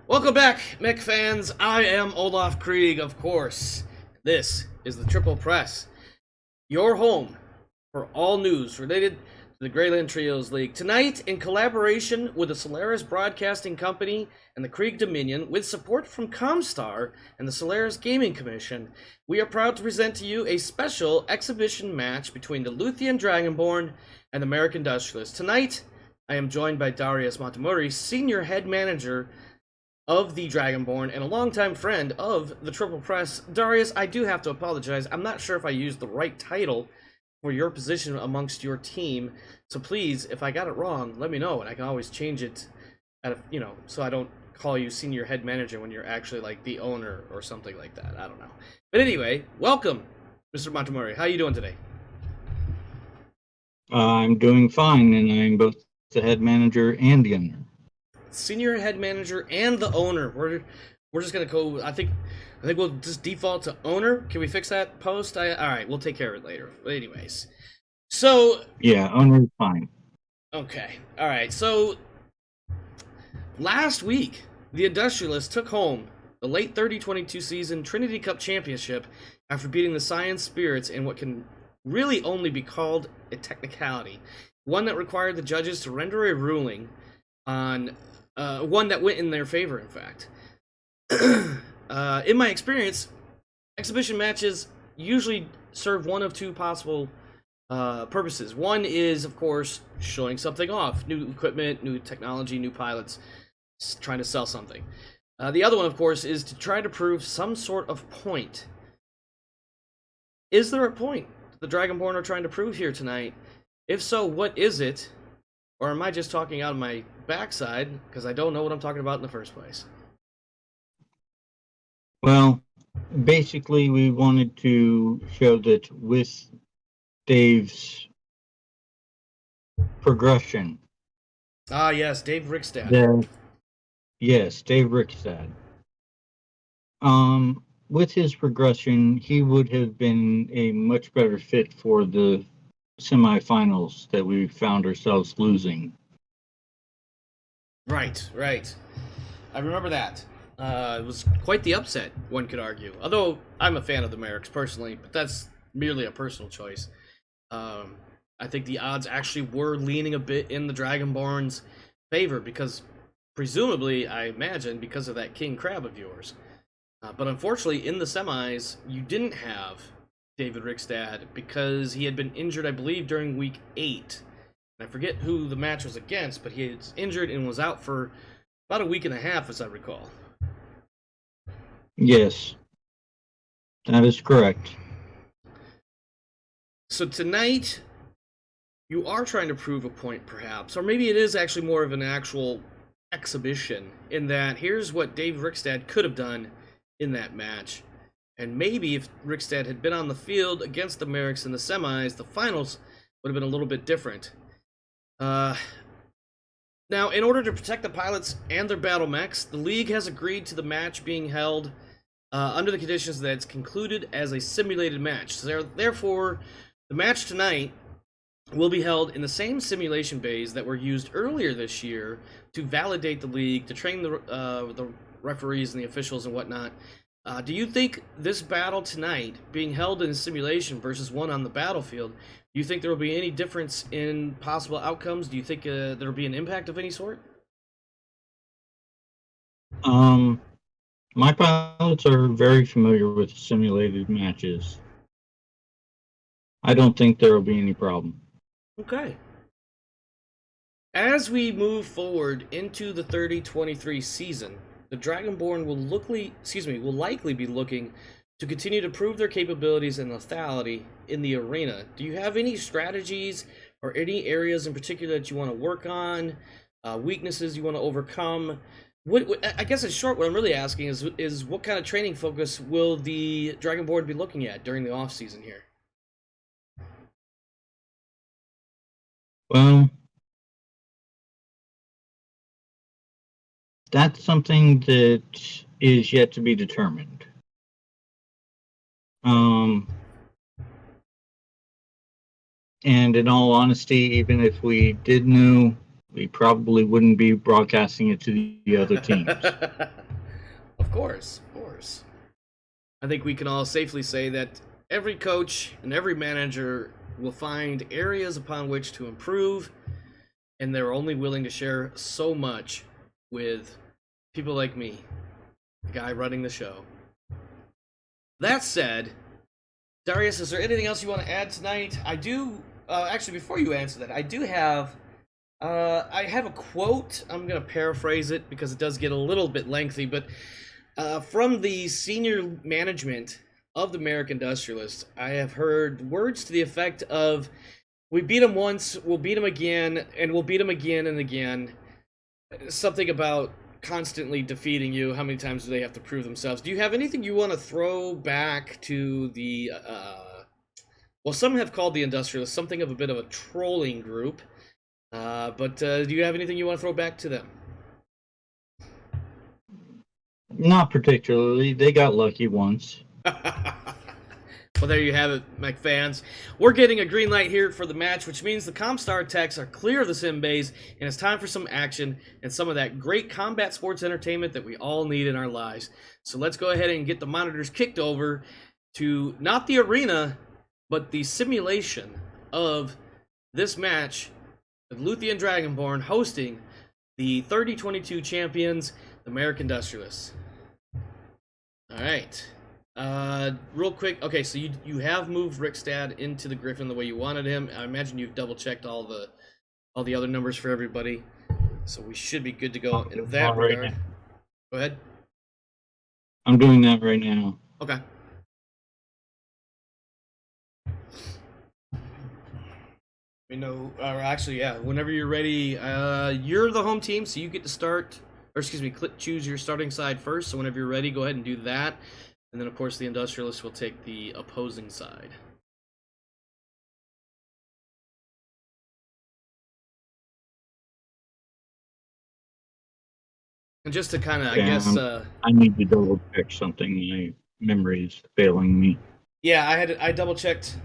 Welcome back, Mech fans. I am Olaf Krieg, of course. This is the Triple Press, your home for all news related to the Greyland Trios League. Tonight, in collaboration with the Solaris Broadcasting Company and the Krieg Dominion, with support from Comstar and the Solaris Gaming Commission, we are proud to present to you a special exhibition match between the Luthien Dragonborn and the Marik Industrialists. Tonight, I am joined by Darius Montemori, Senior Head Manager of the Dragonborn and a longtime friend of the Triple Press. Darius, I do have to apologize. I'm not sure if I used the right title for your position amongst your team. So please, if I got it wrong, let me know, and I can always change it so I don't call you Senior Head Manager when you're actually like the owner or something like that. I don't know. But anyway, welcome, Mr. Montemori. How are you doing today? I'm doing fine, and I'm both the head manager and the owner. Senior head manager and the owner. We're just gonna go. I think we'll just default to owner. Can we fix that post? All right, we'll take care of it later. But anyways, so yeah, owner's fine. Okay, all right. So last week, the Industrialists took home the late 30-22 season Trinity Cup Championship after beating the Science Spirits in what can really only be called a technicality, one that required the judges to render a ruling on. One that went in their favor, in fact. In my experience, exhibition matches usually serve one of two possible purposes. One is, of course, showing something off. New equipment, new technology, new pilots, trying to sell something. The other one, of course, is to try to prove some sort of point. Is there a point the Dragonborn are trying to prove here tonight? If so, what is it? Or am I just talking out of my backside because I don't know what I'm talking about in the first place? Well, basically, we wanted to show that with Dave's progression. Ah, yes, Dave Rickstad. Yes, Dave Rickstad. With his progression, he would have been a much better fit for the semifinals that we found ourselves losing. Right. I remember that. It was quite the upset, one could argue. Although I'm a fan of the Mariks personally, but that's merely a personal choice. I think the odds actually were leaning a bit in the Dragonborn's favor because, presumably, I imagine, because of that King Crab of yours. But unfortunately, in the semis, you didn't have David Rickstad because he had been injured, I believe, during week 8. I forget who the match was against, but he was injured and was out for about a week and a half, as I recall. Yes, that is correct. So tonight, you are trying to prove a point, perhaps, or maybe it is actually more of an actual exhibition, in that here's what Dave Rickstad could have done in that match. And maybe if Rickstad had been on the field against the Mariks in the semis, the finals would have been a little bit different. Now, in order to protect the pilots and their battle mechs, the League has agreed to the match being held under the conditions that it's concluded as a simulated match. So therefore, the match tonight will be held in the same simulation bays that were used earlier this year to validate the League, to train the referees and the officials and whatnot. Do you think this battle tonight, being held in a simulation versus one on the battlefield, do you think there will be any difference in possible outcomes? Do you think there will be an impact of any sort? My pilots are very familiar with simulated matches. I don't think there will be any problem. Okay. As we move forward into the 30-23 season, the Dragonborn will likely be looking to continue to prove their capabilities and lethality in the arena. Do you have any strategies or any areas in particular that you want to work on, weaknesses you want to overcome? I guess in short, what I'm really asking is what kind of training focus will the Dragonborn be looking at during the off season here? Well, that's something that is yet to be determined. And in all honesty, even if we did know we probably wouldn't be broadcasting it to the other teams. Of course, of course. I think we can all safely say that every coach and every manager will find areas upon which to improve, and they're only willing to share so much with people like me, the guy running the show. That said, Darius, is there anything else you want to add tonight? I do, actually, before you answer that, I have a quote. I'm going to paraphrase it because it does get a little bit lengthy, but from the senior management of the Marik Industrialists, I have heard words to the effect of, we beat them once, we'll beat them again, and we'll beat them again and again. Something about constantly defeating you. How many times do they have to prove themselves? Do you have anything you want to throw back to the, well, some have called the Industrialists something of a bit of a trolling group, but do you have anything you want to throw back to them? Not particularly. They got lucky once. Well, there you have it, Mech fans. We're getting a green light here for the match, which means the Comstar techs are clear of the sim bays, and it's time for some action and some of that great combat sports entertainment that we all need in our lives. So let's go ahead and get the monitors kicked over to not the arena, but the simulation of this match with Luthien Dragonborn hosting the 3022 champions, the Marik Industrialists. All right. Real quick, okay, so you have moved Rickstad into the Griffin the way you wanted him. I imagine you've double checked all the other numbers for everybody, so we should be good to go in that regard. Right, go ahead. I'm doing that right now. Okay. We know, actually, yeah. Whenever you're ready, you're the home team, so you get to start, or excuse me, choose your starting side first. So whenever you're ready, go ahead and do that. And then, of course, the Industrialists will take the opposing side. And just to kind of, I guess... I need to double check something. My memory is failing me. Yeah, I double checked.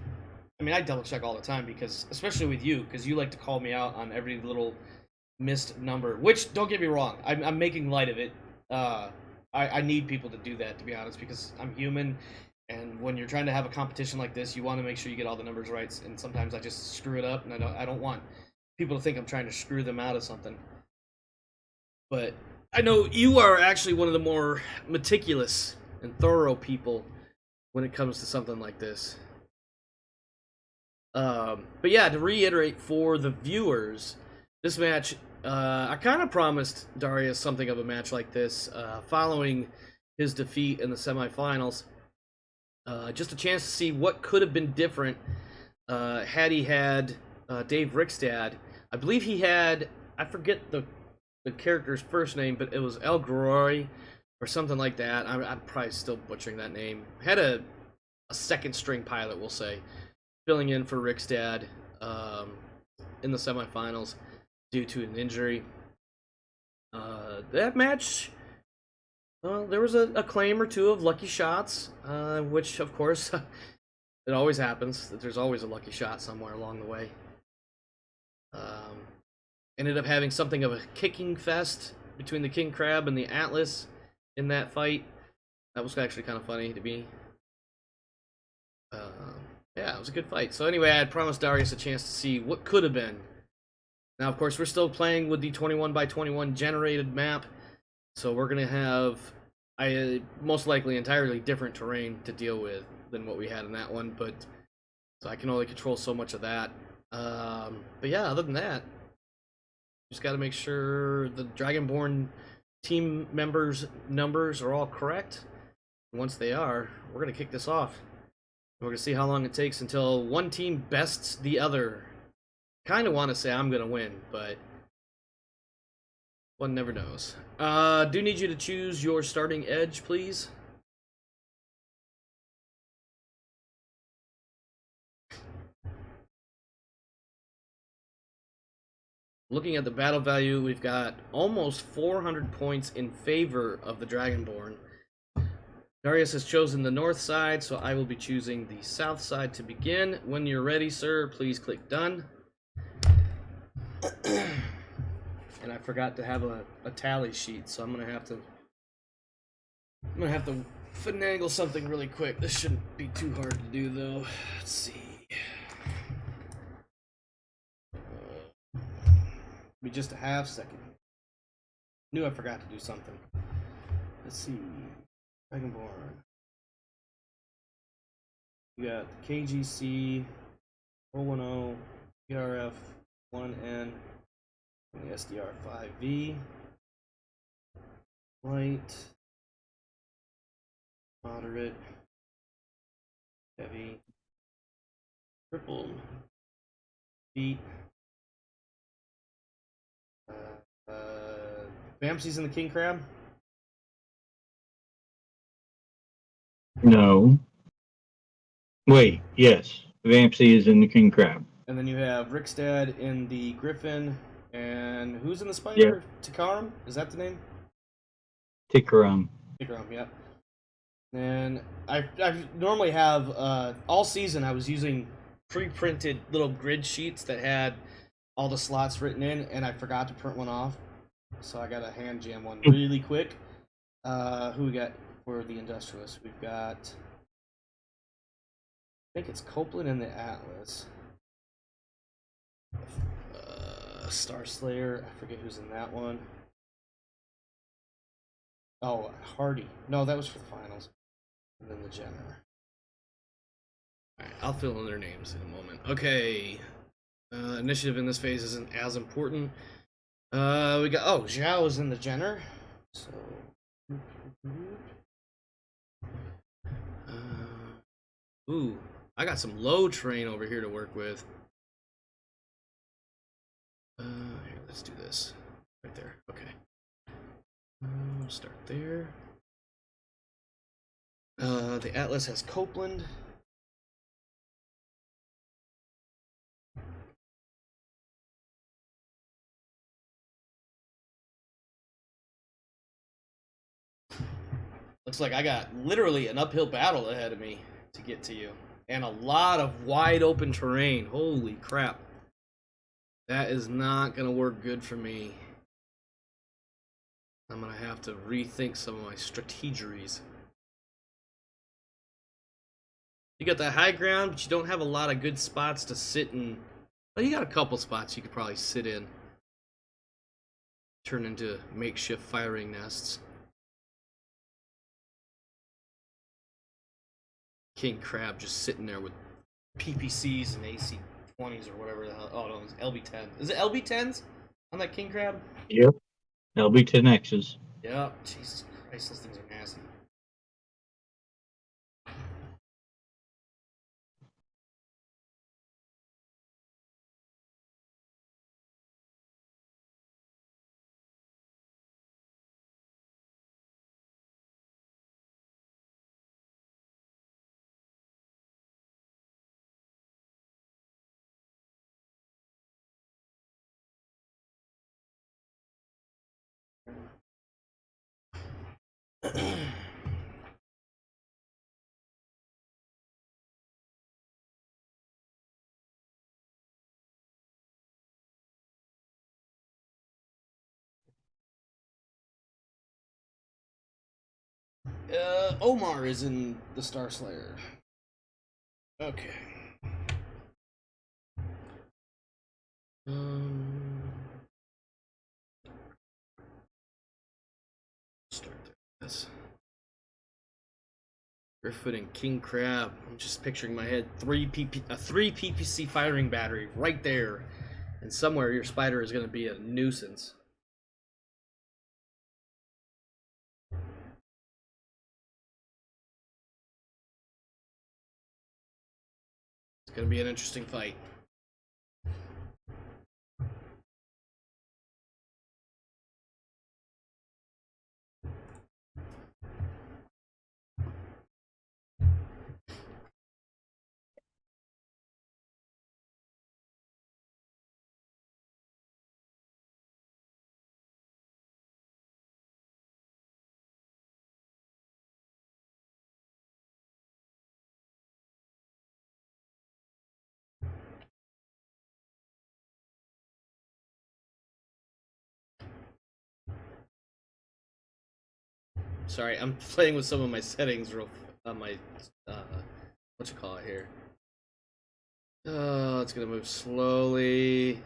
I mean, I double check all the time because, especially with you, because you like to call me out on every little missed number. Which, don't get me wrong, I'm making light of it. I need people to do that, to be honest, because I'm human, and when you're trying to have a competition like this, you want to make sure you get all the numbers right, and sometimes I just screw it up, and I don't want people to think I'm trying to screw them out of something. But I know you are actually one of the more meticulous and thorough people when it comes to something like this. But yeah, to reiterate for the viewers, this match, I kind of promised Darius something of a match like this following his defeat in the semifinals. Just a chance to see what could have been different had he had Dave Rickstad. I believe he had, I forget the character's first name, but it was El Groy or something like that. I'm probably still butchering that name. Had a second string pilot, we'll say, filling in for Rickstad in the semifinals due to an injury. That match, well, there was a claim or two of lucky shots, which, of course, it always happens. There's always a lucky shot somewhere along the way. Ended up having something of a kicking fest between the King Crab and the Atlas in that fight. That was actually kind of funny to me. Yeah, it was a good fight. So anyway, I had promised Darius a chance to see what could have been. Now, of course, we're still playing with the 21x21 generated map, so we're going to have most likely entirely different terrain to deal with than what we had in that one, but so I can only control so much of that. But yeah, other than that, just got to make sure the Dragonborn team members' numbers are all correct. And once they are, we're going to kick this off. We're going to see how long it takes until one team bests the other. Kind of want to say I'm going to win, but one never knows. Do need you to choose your starting edge, please. Looking at the battle value, we've got almost 400 points in favor of the Dragonborn. Darius has chosen the north side, so I will be choosing the south side to begin. When you're ready, sir, please click done. and I forgot to have a tally sheet, so I'm gonna have to finagle something really quick. This shouldn't be too hard to do though. Let's see. Be just a half second. Knew I forgot to do something. Let's see. Dragonborn. We got the KGC 410, PRF 1N, and the SDR 5V. Light, moderate, heavy, triple, beat. Bamsi's in the king crab. No. Wait, yes. Vampsy is in the king crab. And then you have Rickstad in the griffin. And who's in the spider? Yeah. Takaram? Is that the name? Tikaram. Tikaram, yeah. And I normally have, all season I was using pre-printed little grid sheets that had all the slots written in, and I forgot to print one off. So I got to hand jam one really quick. Who we got for the Industrialists? We've got, I think it's Copeland and the Atlas. Star Slayer, I forget who's in that one. Oh, Hardy. No, that was for the finals. And then the Jenner. Alright, I'll fill in their names in a moment. Okay. Initiative in this phase isn't as important. We got, oh, Zhao is in the Jenner. So. Ooh, I got some low terrain over here to work with. Here, let's do this. Right there. Okay. We'll start there. The Atlas has Copeland. Looks like I got literally an uphill battle ahead of me to get to you. And a lot of wide open terrain. Holy crap. That is not going to work good for me. I'm going to have to rethink some of my strategies. You got the high ground, but you don't have a lot of good spots to sit in. Well, you got a couple spots you could probably sit in. Turn into makeshift firing nests. King Crab just sitting there with PPCs and AC-20s or whatever the hell. Oh, no, it's LB-10. Is it LB-10s on that King Crab? Yep. LB-10Xs. Yep. Jesus Christ, those things are nasty. Omar is in the Star Slayer. Okay. Start this. Griffin and King Crab. I'm just picturing in my head a 3 PPC firing battery right there, and somewhere your spider is going to be a nuisance. It's going to be an interesting fight. Sorry, I'm playing with some of my settings on my what you call it here. It's gonna move slowly,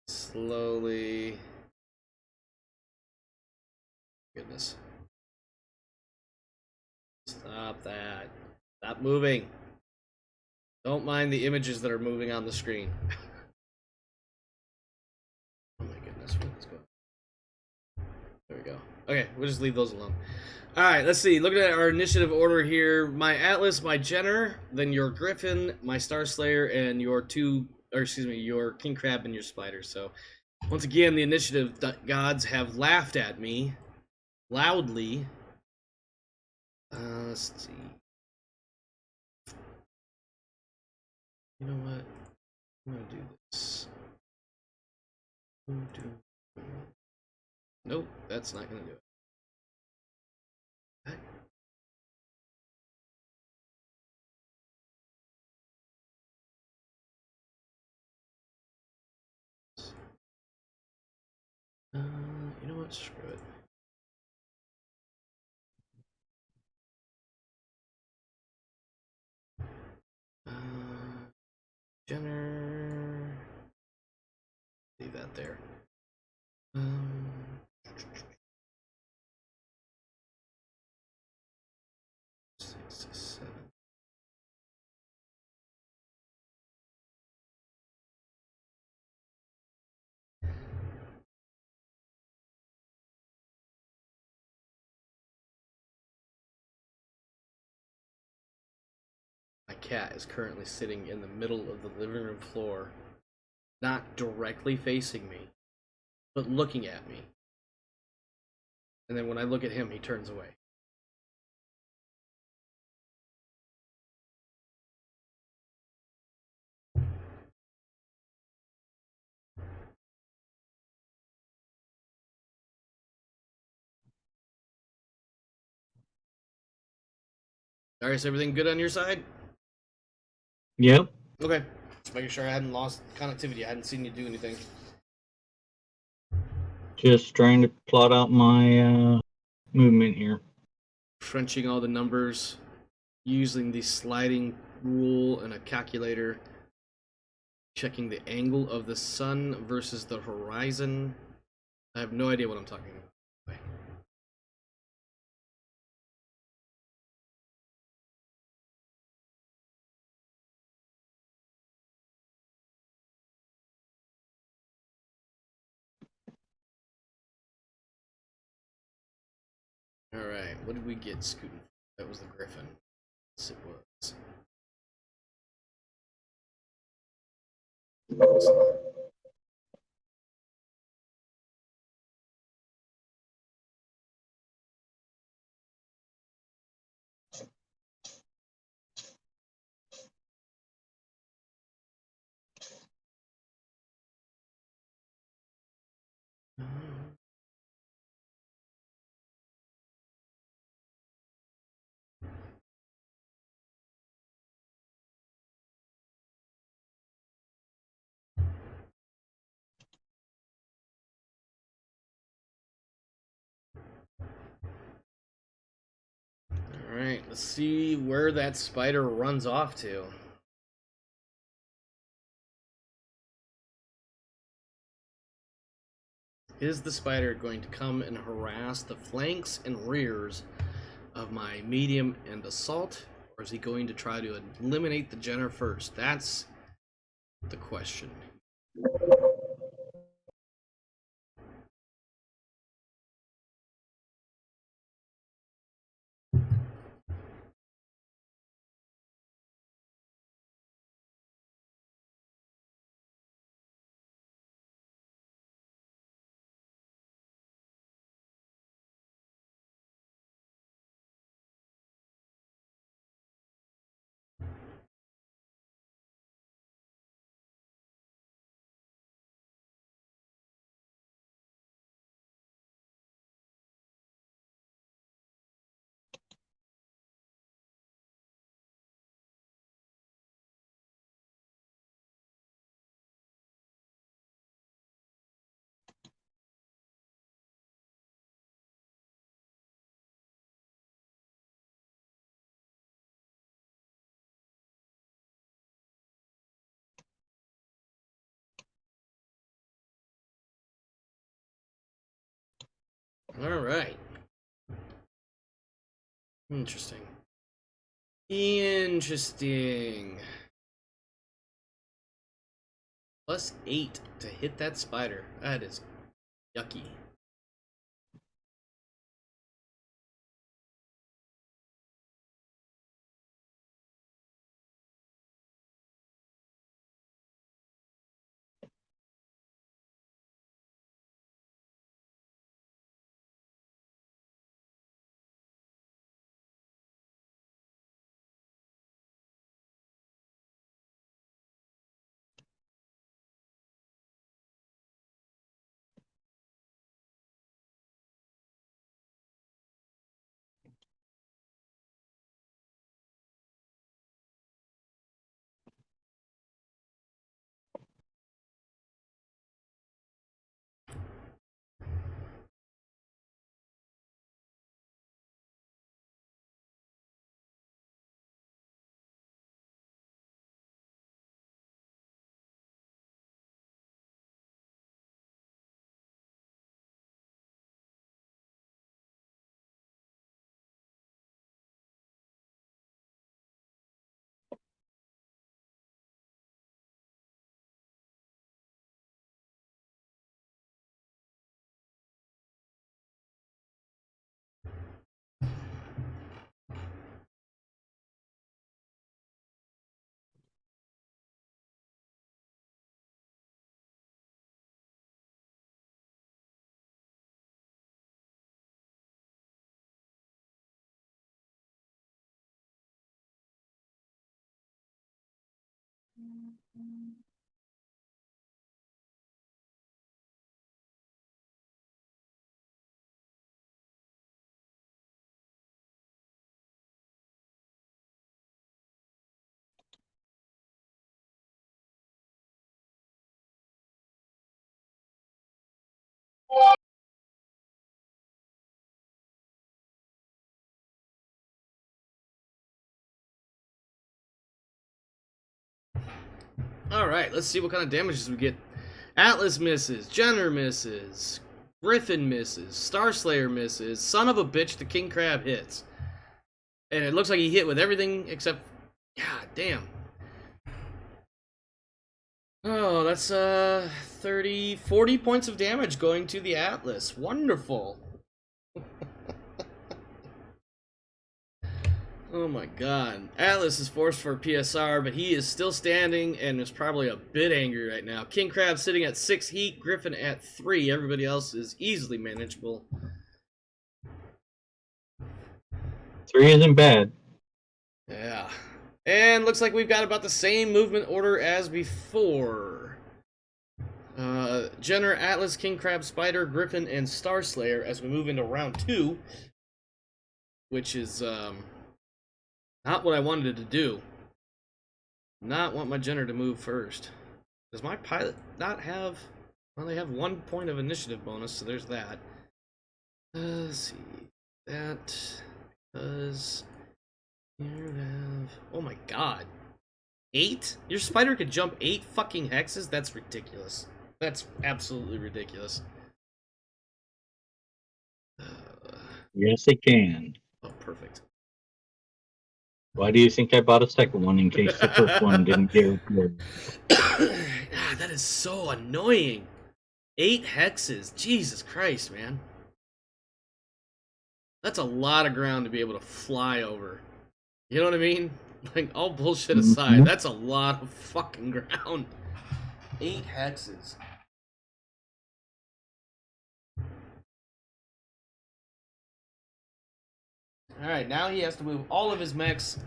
slowly. Goodness. Stop that. Stop moving. Don't mind the images that are moving on the screen. Oh my goodness, let's go. There we go. Okay, we'll just leave those alone. Alright, let's see. Looking at our initiative order here, my Atlas, my Jenner, then your Griffin, my Star Slayer, and your your King Crab and your Spider. So, once again, the initiative gods have laughed at me loudly. Let's see. You know what? I'm gonna do this. Nope, that's not gonna do it. You know what? Screw it. Jenner. Leave that there. 67. My cat is currently sitting in the middle of the living room floor, not directly facing me, but looking at me. And then when I look at him, he turns away. Darius, everything good on your side? Yep. Okay. Just making sure I hadn't lost connectivity. I hadn't seen you do anything. Just trying to plot out my movement here. Crunching all the numbers, using the sliding rule and a calculator, checking the angle of the sun versus the horizon. I have no idea what I'm talking about. Alright, what did we get scooting? That was the Griffin. Yes, it was. Alright, let's see where that spider runs off to. Is the spider going to come and harass the flanks and rears of my medium and assault? Or is he going to try to eliminate the Jenner first? That's the question. All right. Interesting. Interesting. +8 to hit that spider. That is yucky. Alright, let's see what kind of damages we get. Atlas misses, Jenner misses, Griffin misses, Starslayer misses, son of a bitch, the King Crab hits. And it looks like he hit with everything except... God damn. Oh, that's 40 points of damage going to the Atlas. Wonderful. Oh my god. Atlas is forced for a PSR, but he is still standing and is probably a bit angry right now. King Crab sitting at 6 heat, Griffin at 3. Everybody else is easily manageable. 3 isn't bad. Yeah. And looks like we've got about the same movement order as before. Jenner, Atlas, King Crab, Spider, Griffin, and Starslayer as we move into round 2. Which is, not what I wanted to do. Not want my Jenner to move first. Does my pilot not have... Well, they have 1 point of initiative bonus, so there's that. Let's see. That does... You have... Oh my god. 8? Your spider could jump 8 fucking hexes? That's ridiculous. That's absolutely ridiculous. Yes, it can. Oh, perfect. Why do you think I bought a second one in case the first one didn't get repaired? That is so annoying. 8 hexes. Jesus Christ, man. That's a lot of ground to be able to fly over. You know what I mean? Like, all bullshit aside, that's a lot of fucking ground. 8 hexes. Alright, now he has to move all of his mechs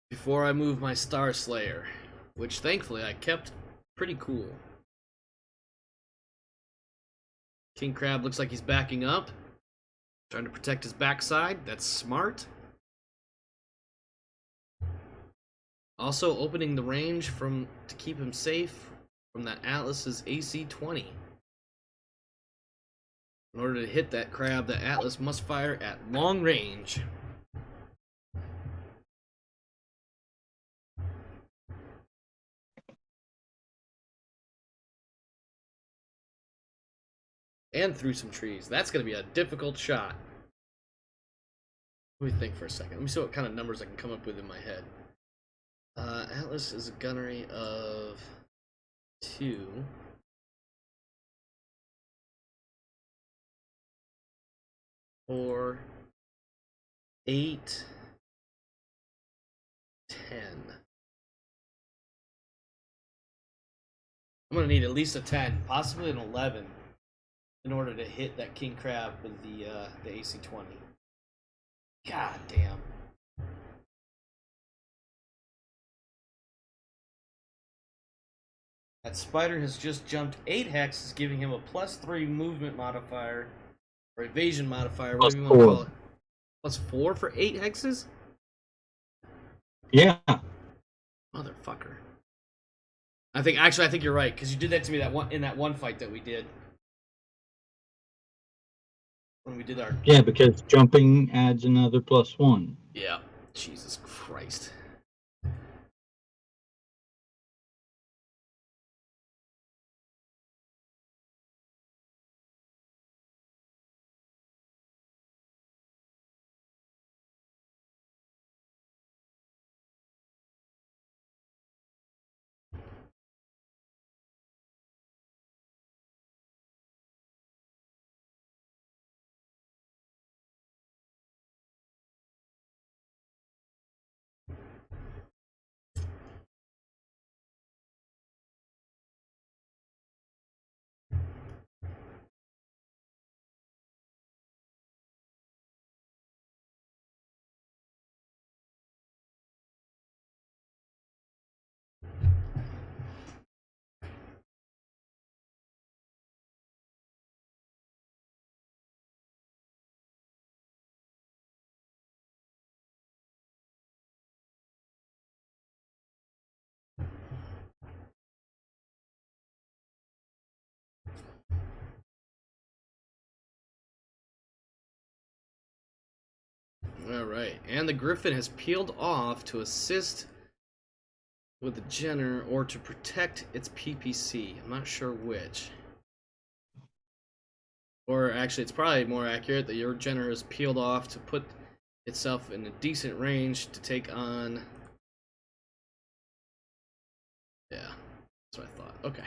before I move my Star Slayer, which thankfully I kept pretty cool. King Crab looks like he's backing up, trying to protect his backside. That's smart. Also opening the range to keep him safe from that Atlas's AC-20. In order to hit that crab, the Atlas must fire at long range. and through some trees. That's going to be a difficult shot. Let me think for a second. Let me see what kind of numbers I can come up with in my head. Atlas is a gunnery of 2. 4, 8, 10. I'm gonna need at least a 10, possibly an 11, in order to hit that king crab with the AC-20. God damn. That spider has just jumped 8 hexes, giving him a +3 movement modifier, or evasion modifier, whatever you want to call it. +4 for 8 hexes? Yeah. Motherfucker. I think you're right, because you did that to me in that one fight that we did. When we did our... Yeah, because jumping adds another +1. Yeah. Jesus Christ. Alright, and the Griffin has peeled off to assist with the Jenner or to protect its PPC. I'm not sure which. Or actually, it's probably more accurate that your Jenner has peeled off to put itself in a decent range to take on... Yeah, that's what I thought. Okay.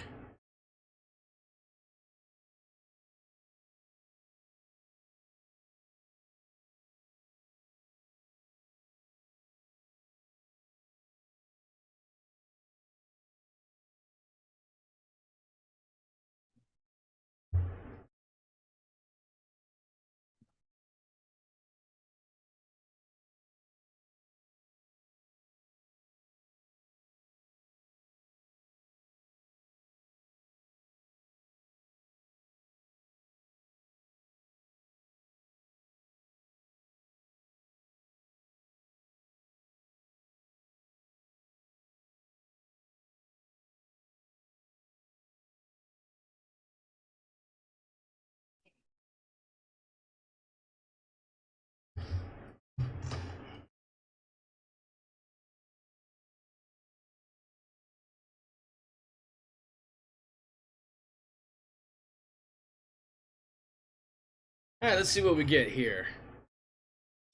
Alright, let's see what we get here.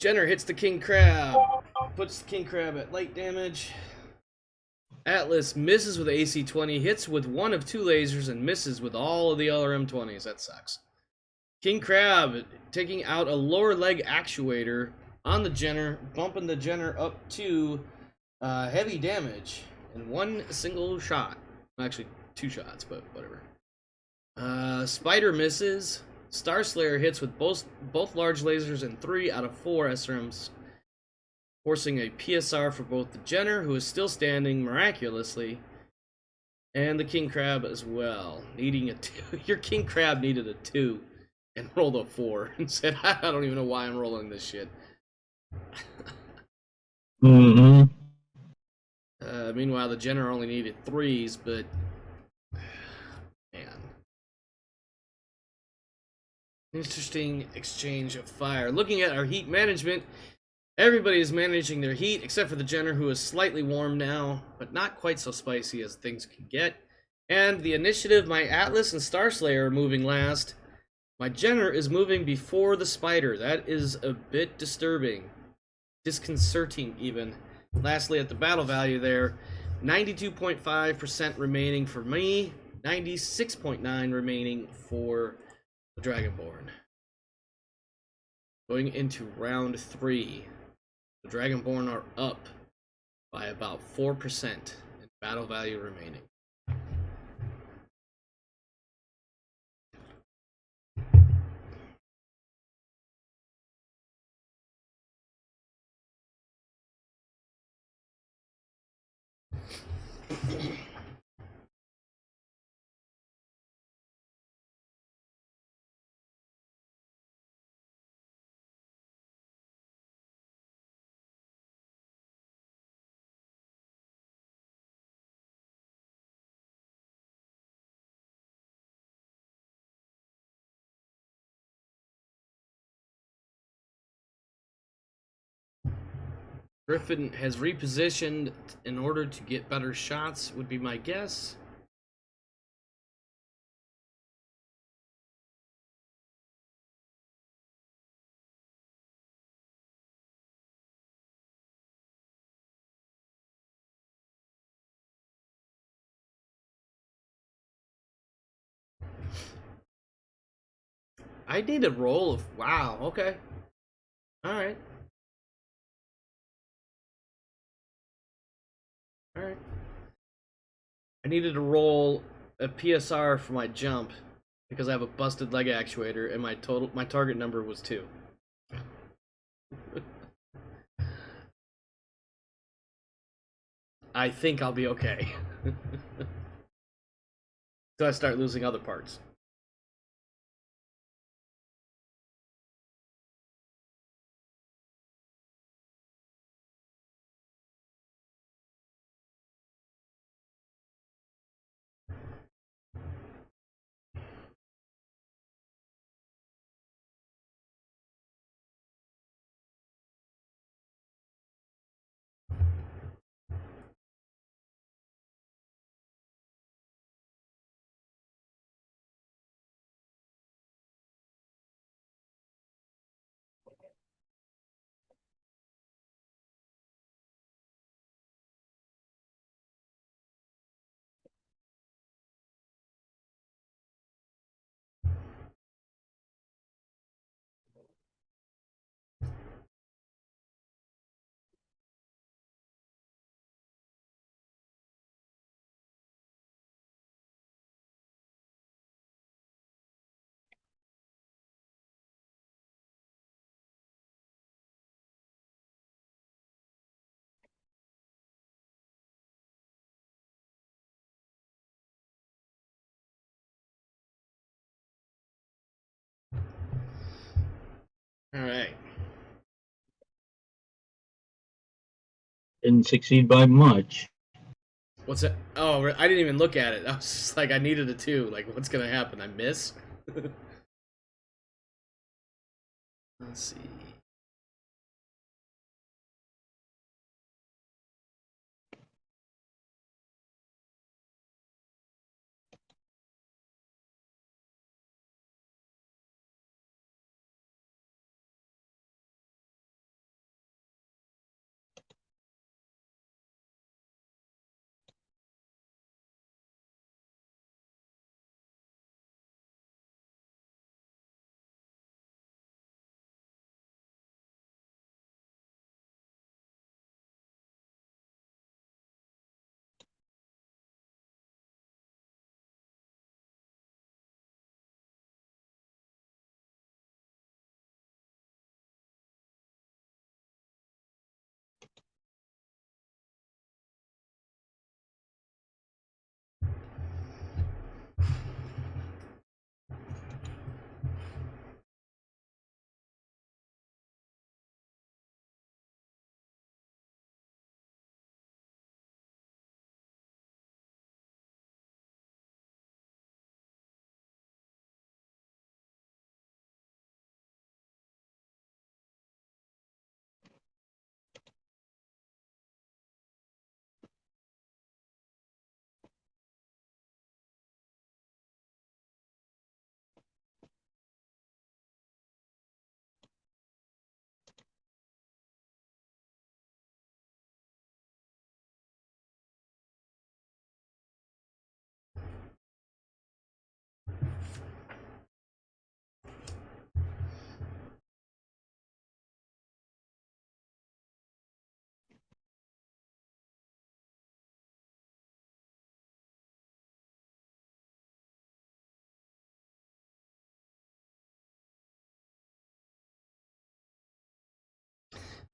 Jenner hits the King Crab. Puts the King Crab at light damage. Atlas misses with AC-20, hits with one of 2 lasers, and misses with all of the other M20s. That sucks. King Crab taking out a lower leg actuator on the Jenner, bumping the Jenner up to heavy damage in one single shot. Actually, 2 shots, but whatever. Spider misses. Star Slayer hits with both large lasers and 3 out of 4 SRMs, forcing a PSR for both the Jenner, who is still standing miraculously, and the King Crab as well, needing a 2. Your King Crab needed a 2 and rolled a 4 and said, I don't even know why I'm rolling this shit. Mm-hmm. Meanwhile, the Jenner only needed 3s, but man. Interesting exchange of fire. Looking at our heat management, everybody is managing their heat except for the Jenner, who is slightly warm now, but not quite so spicy as things can get. And the initiative, my Atlas and Star Slayer are moving last. My Jenner is moving before the spider. That is a bit disturbing. Disconcerting, even. Lastly, at the battle value there, 92.5% remaining for me, 96.9 remaining for the Dragonborn. Going into round 3, the Dragonborn are up by about 4% in battle value remaining. Griffin has repositioned in order to get better shots, would be my guess. I need a roll of... Wow, okay. Alright. Alright. I needed to roll a PSR for my jump because I have a busted leg actuator and my target number was 2. I think I'll be okay. So I start losing other parts. Alright. Didn't succeed by much. What's that? Oh, I didn't even look at it. I was just like, I needed a 2. Like, what's gonna happen? I miss? Let's see.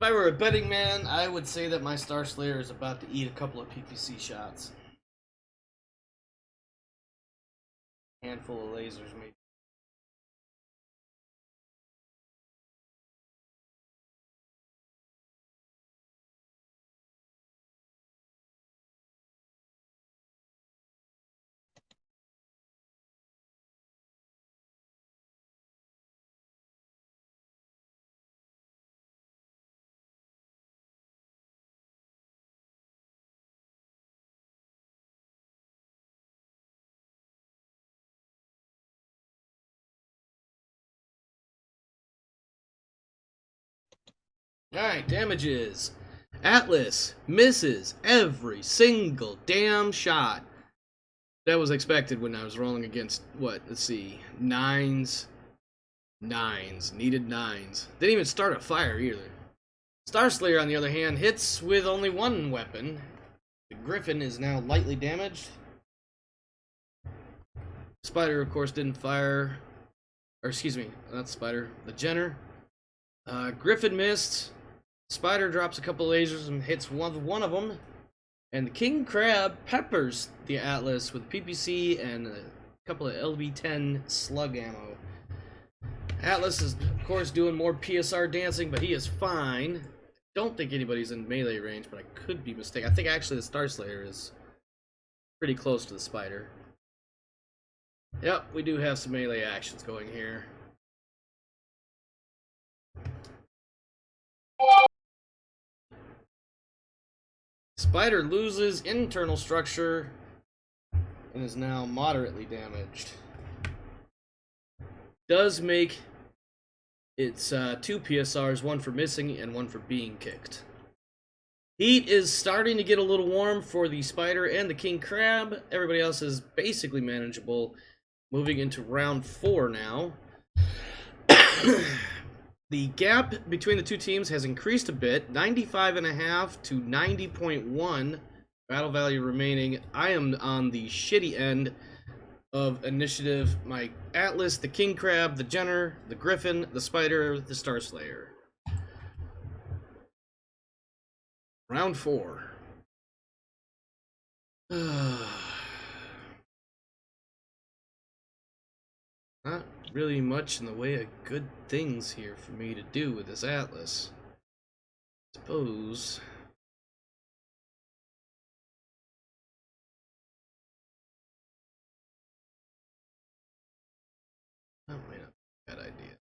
If I were a betting man, I would say that my Star Slayer is about to eat a couple of PPC shots. Handful of lasers, maybe. Alright, damages. Atlas misses every single damn shot. That was expected when I was rolling against, what, let's see, nines. Needed nines. Didn't even start a fire either. Star Slayer, on the other hand, hits with only one weapon. The Griffin is now lightly damaged. Spider, of course, didn't fire. Or, excuse me, not Spider. The Jenner. Griffin missed. Spider drops a couple lasers and hits one of them. And the King Crab peppers the Atlas with PPC and a couple of LB-10 slug ammo. Atlas is, of course, doing more PSR dancing, but he is fine. Don't think anybody's in melee range, but I could be mistaken. I think actually the Star Slayer is pretty close to the Spider. Yep, we do have some melee actions going here. Spider loses internal structure and is now moderately damaged. Does make its 2 PSRs, one for missing and one for being kicked. Heat is starting to get a little warm for the Spider and the King Crab. Everybody else is basically manageable. Moving into round 4 now. The gap between the two teams has increased a bit, 95.5 to 90.1 battle value remaining. I am on the shitty end of initiative. My Atlas, the King Crab, the Jenner, the Griffin, the Spider, the Star Slayer. Round 4. Not really much in the way of good things here for me to do with this Atlas. Suppose. That might not be a bad idea.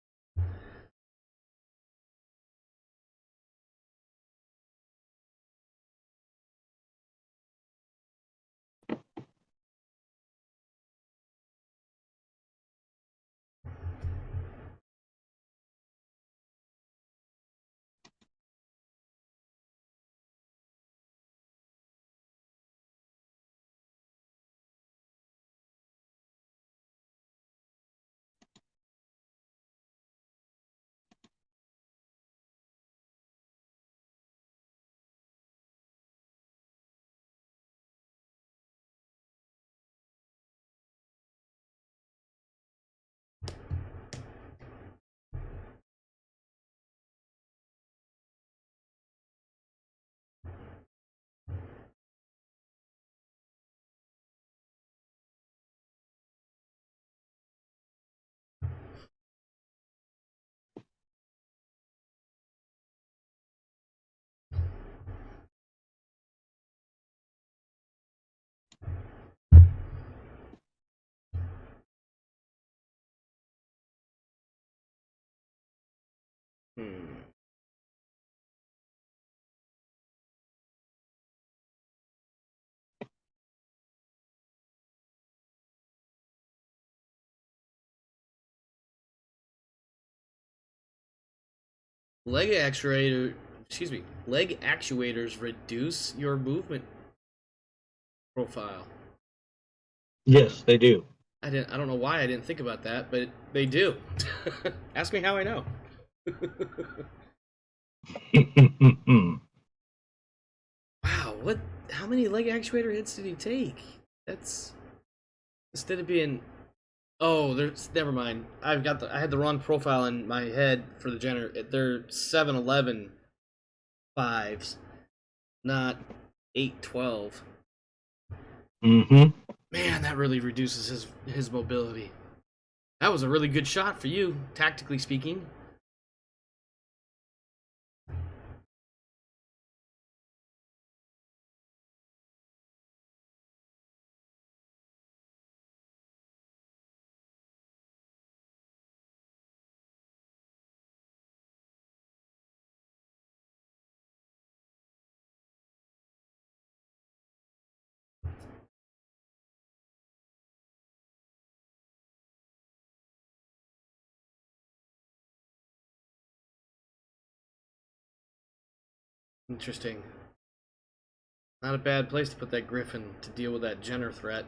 Leg actuators reduce your movement profile. Yes, they do. I don't know why I didn't think about that, but they do. Ask me how I know. Wow, how many leg actuator hits did he take? That's instead of being never mind. I had the wrong profile in my head for the Jenner. They're 711 5s, not 8, 12. Mm-hmm. Man, that really reduces his mobility. That was a really good shot for you, tactically speaking. Interesting. Not a bad place to put that Griffin to deal with that Jenner threat.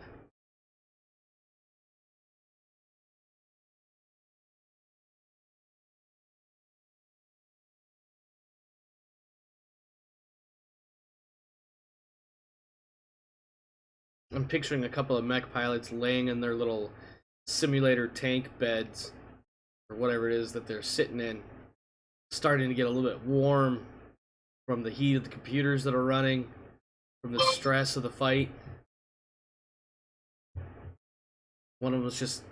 I'm picturing a couple of mech pilots laying in their little simulator tank beds, or whatever it is that they're sitting in, starting to get a little bit warm from the heat of the computers that are running, from the stress of the fight. One of them was just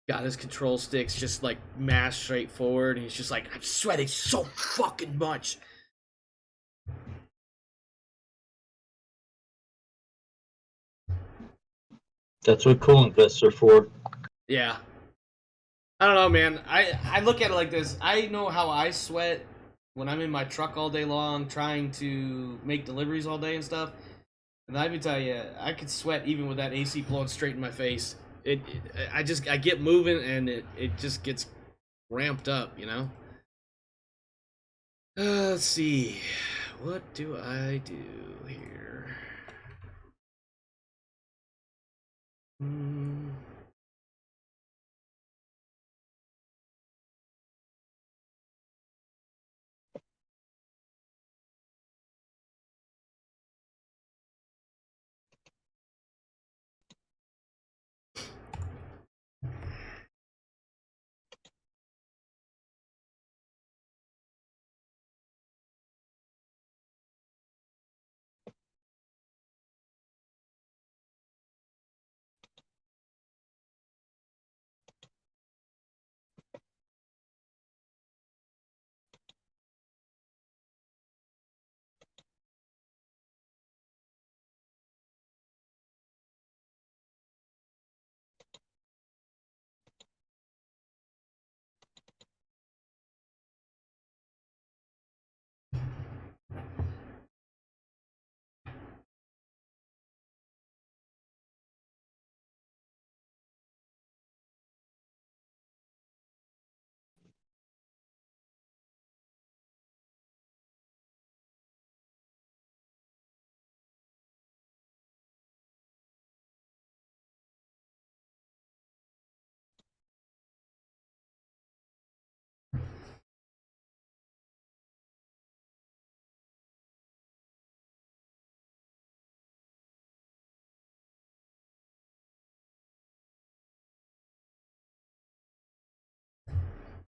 got his control sticks just like mashed straight forward, and he's just like, I'm sweating so fucking much. That's what coolant vests are for. Yeah. I don't know, man. I look at it like this. I know how I sweat when I'm in my truck all day long trying to make deliveries all day and stuff. And let me tell you, I could sweat even with that AC blowing straight in my face. I get moving and it just gets ramped up, you know? Let's see. What do I do here?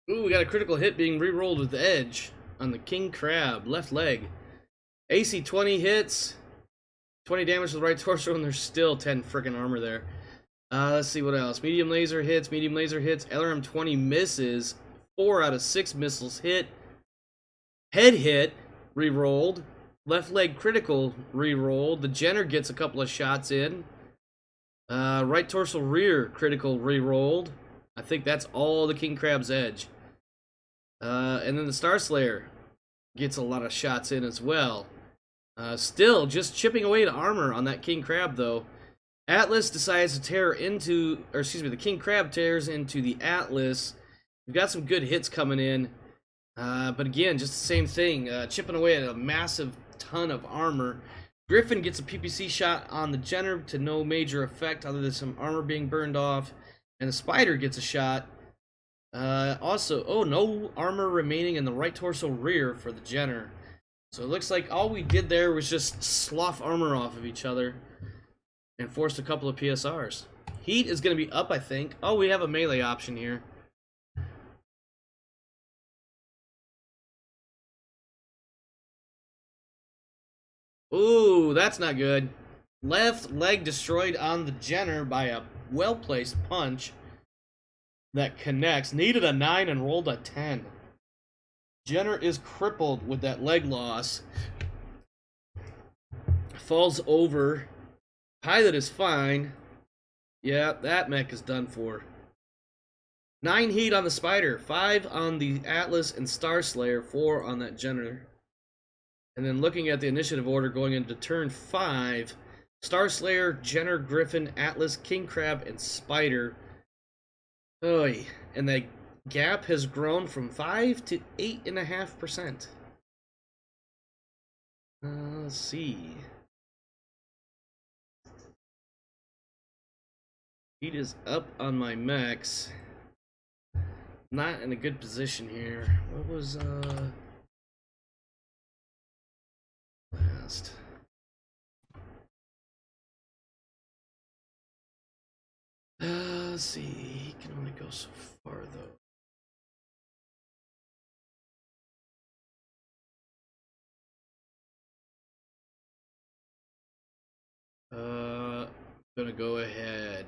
Ooh, we got a critical hit being re-rolled with Edge on the King Crab, left leg. AC 20 hits, 20 damage to the right torso, and there's still 10 freaking armor there. Let's see what else. Medium laser hits, LRM 20 misses, 4 out of 6 missiles hit. Head hit, re-rolled. Left leg critical, re-rolled. The Jenner gets a couple of shots in. Right torso rear critical, re-rolled. I think that's all the King Crab's Edge. And then the Star Slayer gets a lot of shots in as well. Still just chipping away to armor on that King Crab, though. Atlas decides to tear into, or excuse me, the King Crab tears into the Atlas. We've got some good hits coming in. But again, just the same thing. Chipping away at a massive ton of armor. Griffin gets a PPC shot on the Jenner to no major effect other than some armor being burned off. And the Spider gets a shot. Also, no armor remaining in the right torso rear for the Jenner. So it looks like all we did there was just slough armor off of each other and forced a couple of PSRs. Heat is going to be up, I think. Oh, we have a melee option here. Ooh, that's not good. Left leg destroyed on the Jenner by a well-placed punch that connects. Needed a 9 and rolled a 10. Jenner is crippled with that leg loss. Falls over. Pilot is fine. Yeah, that mech is done for. 9 heat on the Spider, 5 on the Atlas and Star Slayer, 4 on that Jenner. And then looking at the initiative order going into turn 5, Star Slayer, Jenner, Griffin, Atlas, King Crab, and Spider. Oy. And the gap has grown from 5 to 8.5%. Let's see. Heat is up on my mechs. Not in a good position here. What was last? Let's see. He can only go so far though. I'm gonna go ahead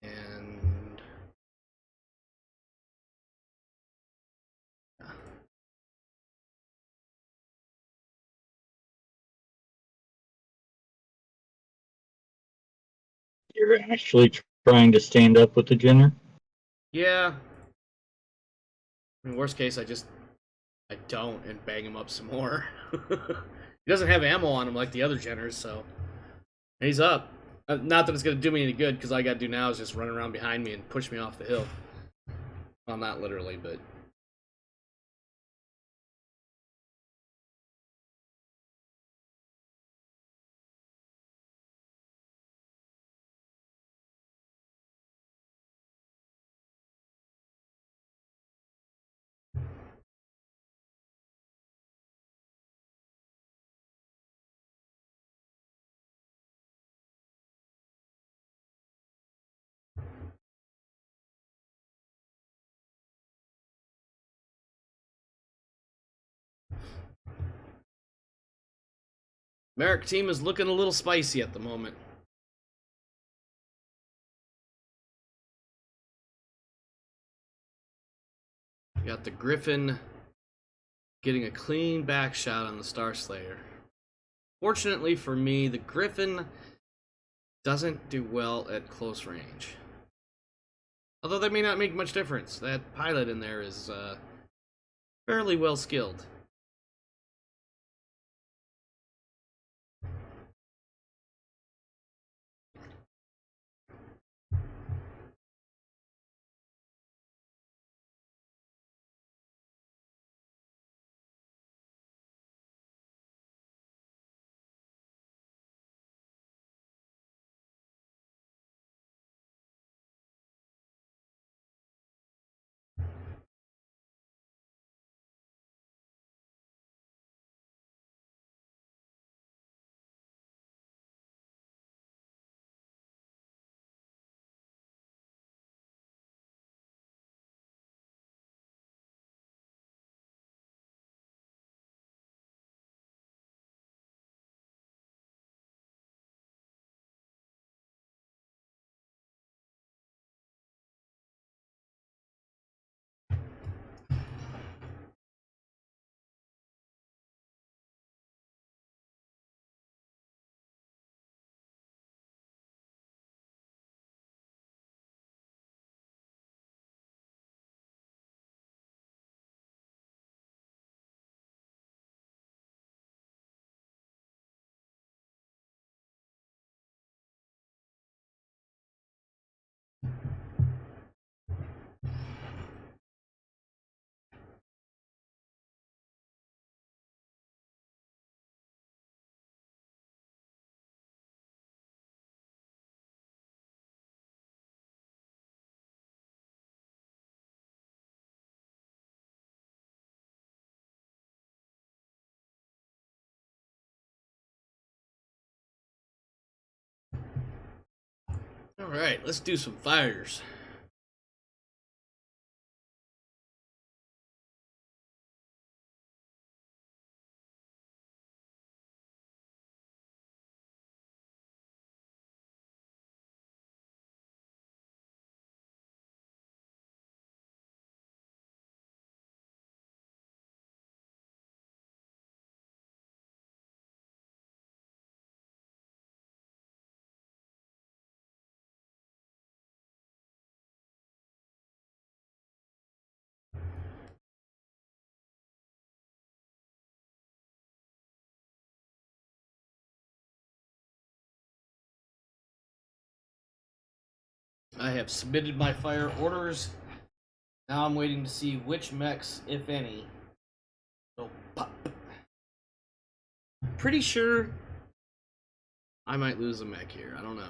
and You're actually trying to stand up with the Jenner? yeah. In worst case, I don't and bang him up some more. He doesn't have ammo on him like the other Jenners, so he's up. Not that it's gonna do me any good, because all I gotta do now is just run around behind me and push me off the hill. Well, not literally, but. Marik team is looking a little spicy at the moment. We got the Griffin getting a clean back shot on the Star Slayer. Fortunately for me, the Griffin doesn't do well at close range. Although that may not make much difference. That pilot in there is fairly well skilled. Alright, let's do some fires. I have submitted my fire orders. Now I'm waiting to see which mechs, if any, will pop. Pretty sure I might lose a mech here. I don't know.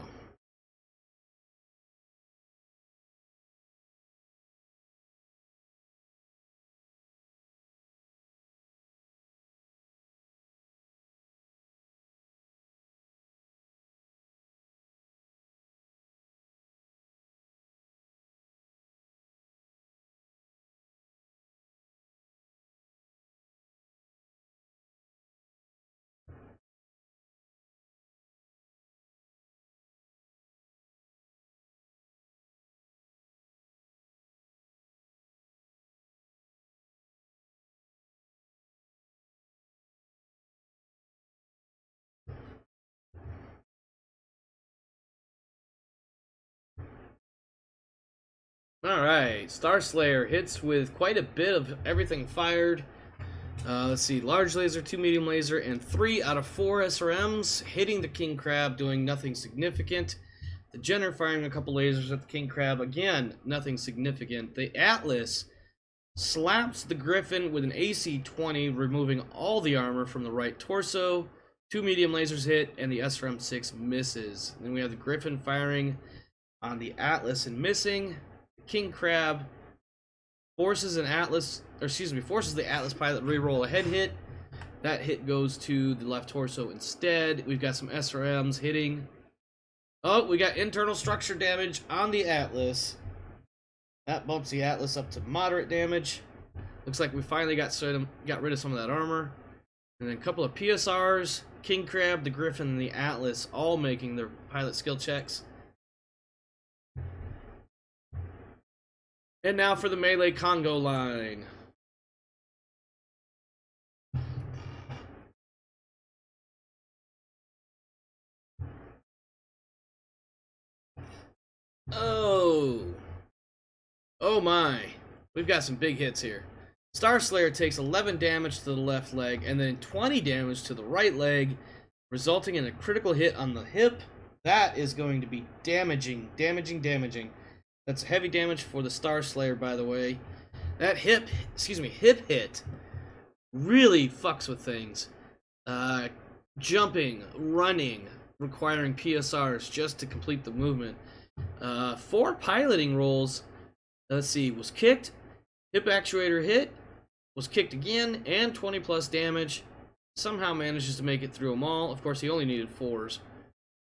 Alright, Star Slayer hits with quite a bit of everything fired. Let's see, large laser, 2 medium laser, and 3 out of 4 SRMs, hitting the King Crab, doing nothing significant. The Jenner firing a couple lasers at the King Crab, again, nothing significant. The Atlas slaps the Griffin with an AC-20, removing all the armor from the right torso. 2 medium lasers hit, and the SRM-6 misses. Then we have the Griffin firing on the Atlas and missing. King Crab forces the Atlas pilot to re-roll a head hit. That hit goes to the left torso instead. We've got some SRMs hitting. Oh, we got internal structure damage on the Atlas. That bumps the Atlas up to moderate damage. Looks like we finally got rid of some of that armor. And then a couple of PSRs. King Crab, the Griffin, and the Atlas all making their pilot skill checks. And now for the melee Congo line. Oh my. We've got some big hits here. Star Slayer takes 11 damage to the left leg and then 20 damage to the right leg, resulting in a critical hit on the hip. That is going to be damaging. That's heavy damage for the Star Slayer, by the way. That hip hit really fucks with things. Jumping, running, requiring PSRs just to complete the movement. 4 piloting rolls, let's see, was kicked, hip actuator hit, was kicked again, and 20 plus damage. Somehow manages to make it through them all. Of course, he only needed 4s.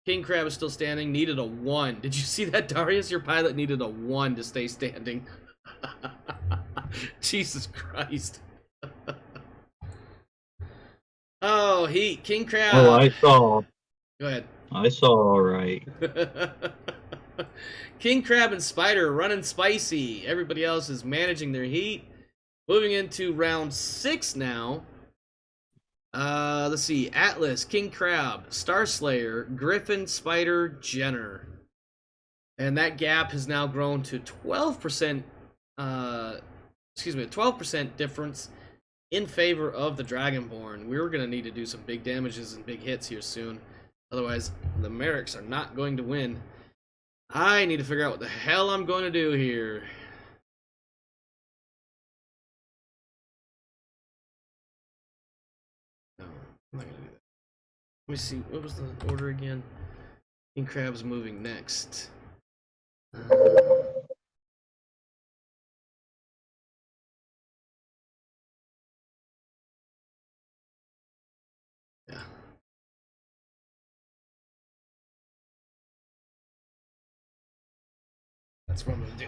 King Crab is still standing, needed a 1. Did you see that, Darius? Your pilot needed a 1 to stay standing. Jesus Christ. Oh, heat. King Crab. Oh, I saw. Go ahead. I saw all right. King Crab and Spider running spicy. Everybody else is managing their heat. Moving into round 6 now. Let's see. Atlas, King Crab, Star Slayer, Griffin, Spider, Jenner. And that gap has now grown to 12%, a 12% difference in favor of the Dragonborn. We're going to need to do some big damages and big hits here soon. Otherwise, the Mariks are not going to win. I need to figure out what the hell I'm going to do here. No, I'm not going to do that. Let me see. What was the order again? King Crab's moving next. Yeah. That's what I'm going to do.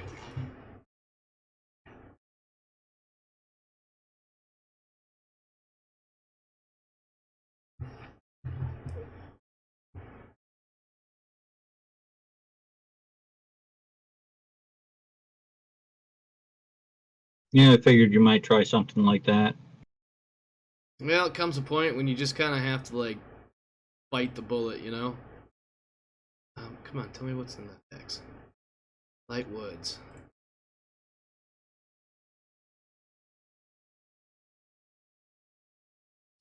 Yeah, I figured you might try something like that. Well, it comes a point when you just kind of have to, like, bite the bullet, you know? Come on, tell me what's in that X. Light woods.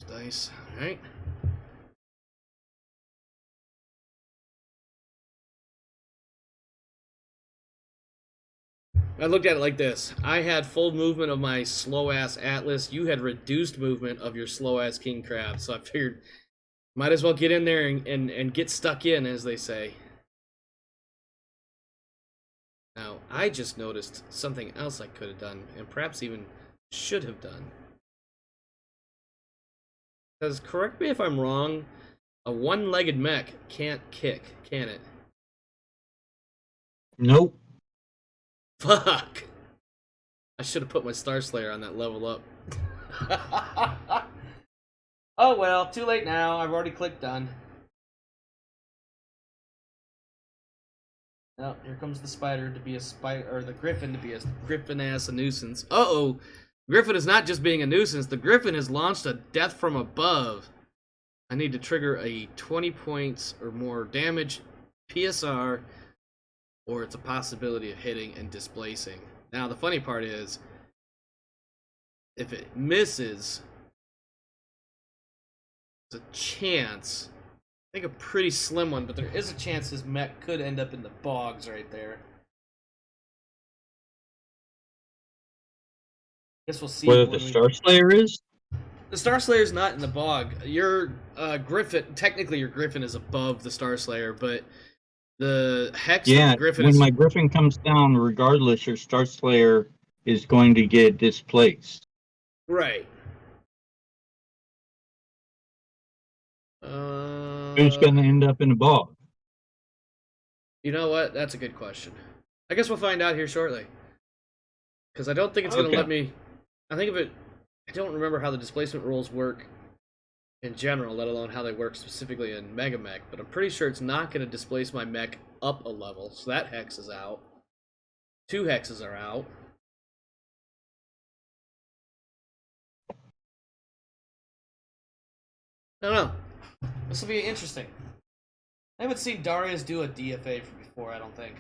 Dice, alright. I looked at it like this. I had full movement of my slow-ass Atlas. You had reduced movement of your slow-ass King Crab. So I figured, might as well get in there and get stuck in, as they say. Now, I just noticed something else I could have done, and perhaps even should have done. Because, correct me if I'm wrong, a one-legged mech can't kick, can it? Nope. Fuck! I should have put my Star Slayer on that level up. Oh well, too late now. I've already clicked done. Oh, here comes the spider to be a spider, or the griffin to be a griffin-ass a nuisance. Uh-oh! Griffin is not just being a nuisance. The griffin has launched a death from above. I need to trigger a 20 points or more damage PSR, or it's a possibility of hitting and displacing. Now, the funny part is, if it misses, there's a chance, I think a pretty slim one, but there is a chance his mech could end up in the bogs right there. Guess we'll see. Where the Star Slayer is? The Star Slayer's not in the bog. Your Griffin, technically your Griffin is above the Star Slayer, but the Hex of the Griffin when is... my Griffin comes down, regardless, your Star Slayer is going to get displaced. Right. Who's going to end up in a bog? You know what? That's a good question. I guess we'll find out here shortly. Because I don't think it's going to let me... I don't remember how the displacement rules work in general, let alone how they work specifically in Mega Mech, but I'm pretty sure it's not going to displace my mech up a level, so that hex is out. 2 hexes are out. I don't know. This will be interesting. I haven't seen Darius do a DFA before, I don't think.